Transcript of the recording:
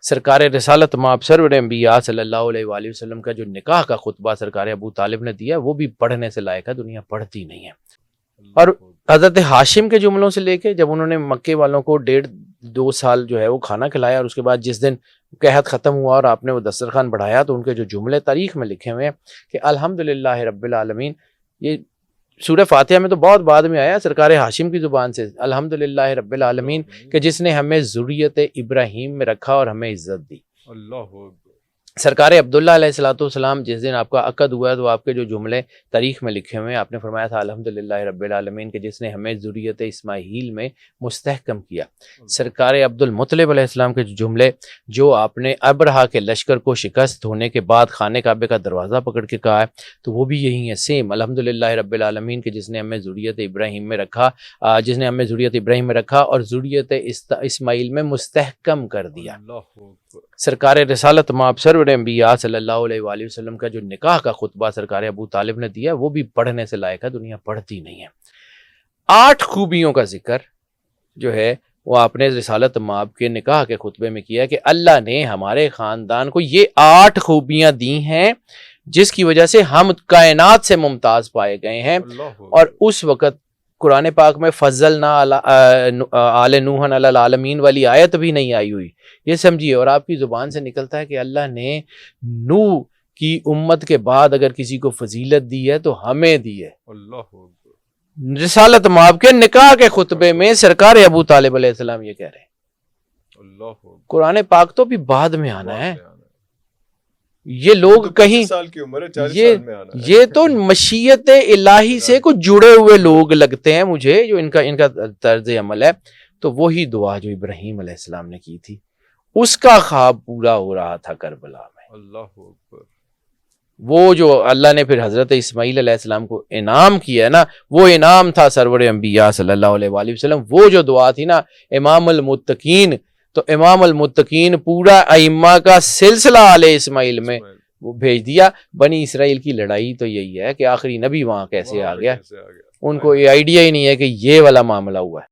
سرکار رسالت مآب سرور انبیاء صلی اللہ علیہ وآلہ وسلم کا جو نکاح کا خطبہ سرکار ابو طالب نے دیا وہ بھی پڑھنے سے لائق ہے، دنیا پڑھتی نہیں ہے۔ اور حضرت ہاشم کے جملوں سے لے کے جب انہوں نے مکے والوں کو 1.5-2 سال جو ہے وہ کھانا کھلایا، اور اس کے بعد جس دن قحط ختم ہوا اور آپ نے وہ دسترخوان بڑھایا، تو ان کے جو جملے تاریخ میں لکھے ہوئے ہیں کہ الحمدللہ رب العالمین، یہ سورہ فاتحہ میں تو بہت بعد میں آیا، سرکار ہاشم کی زبان سے الحمدللہ رب العالمین کہ جس نے ہمیں ذریت ابراہیم میں رکھا اور ہمیں عزت دی۔ اللہ سرکار عبداللہ علیہ الصلوۃ والسلام جس دن آپ کا عقد ہوا ہے تو آپ کے جو جملے تاریخ میں لکھے ہوئے ہیں، آپ نے فرمایا تھا الحمدللہ رب العالمین کہ جس نے ہمیں ذریت اسماعیل میں مستحکم کیا۔ سرکار عبد المطلب علیہ السلام کے جو جملے جو آپ نے ابرہا کے لشکر کو شکست ہونے کے بعد خانہ کعبے کا دروازہ پکڑ کے کہا ہے، تو وہ بھی یہی ہے سیم، الحمدللہ رب العالمین کہ جس نے ہمیں ذریت ابراہیم میں رکھا، جس نے ہمیں ذریت ابراہیم میں رکھا اور ذریت اسماعیل میں مستحکم کر دیا۔ سرکار رسالت مآب سرور انبیاء صلی اللہ علیہ وآلہ وسلم کا جو نکاح کا خطبہ سرکار ابو طالب نے دیا وہ بھی پڑھنے سے لائق ہے، دنیا پڑھتی نہیں ہے۔ 8 خوبیوں کا ذکر جو ہے وہ آپ نے رسالت مآب کے نکاح کے خطبے میں کیا کہ اللہ نے ہمارے خاندان کو یہ 8 خوبیاں دی ہیں جس کی وجہ سے ہم کائنات سے ممتاز پائے گئے ہیں۔ اور اس وقت قرآن پاک میں فضلنا آل نوح علی العالمین والی آیت بھی نہیں آئی ہوئی، یہ سمجھیے، اور آپ کی زبان سے نکلتا ہے کہ اللہ نے نوح کی امت کے بعد اگر کسی کو فضیلت دی ہے تو ہمیں دی ہے۔ رسالت مآب کے نکاح کے خطبے میں سرکار ابو طالب علیہ السلام یہ کہہ رہے ہیں۔ قرآن پاک تو بھی بعد میں آنا ہے، یہ لوگ کہیں یہ تو مشیت الہی سے کچھ جڑے ہوئے لوگ لگتے ہیں مجھے، جو ان کا طرز عمل ہے، تو وہی دعا جو ابراہیم علیہ السلام نے کی تھی اس کا خواب پورا ہو رہا تھا کربلا میں۔ اللہ اکبر۔ وہ جو اللہ نے پھر حضرت اسماعیل علیہ السلام کو انعام کیا ہے نا، وہ انعام تھا سرور انبیاء صلی اللہ علیہ وآلہ وسلم۔ وہ جو دعا تھی نا امام المتقین، تو امام المتقین پورا ائمہ کا سلسلہ علیہ اسماعیل میں وہ بھیج دیا۔ بنی اسرائیل کی لڑائی تو یہی ہے کہ آخری نبی وہاں کیسے آ گیا، ان کو یہ آئیڈیا ہی نہیں ہے کہ یہ والا معاملہ ہوا ہے۔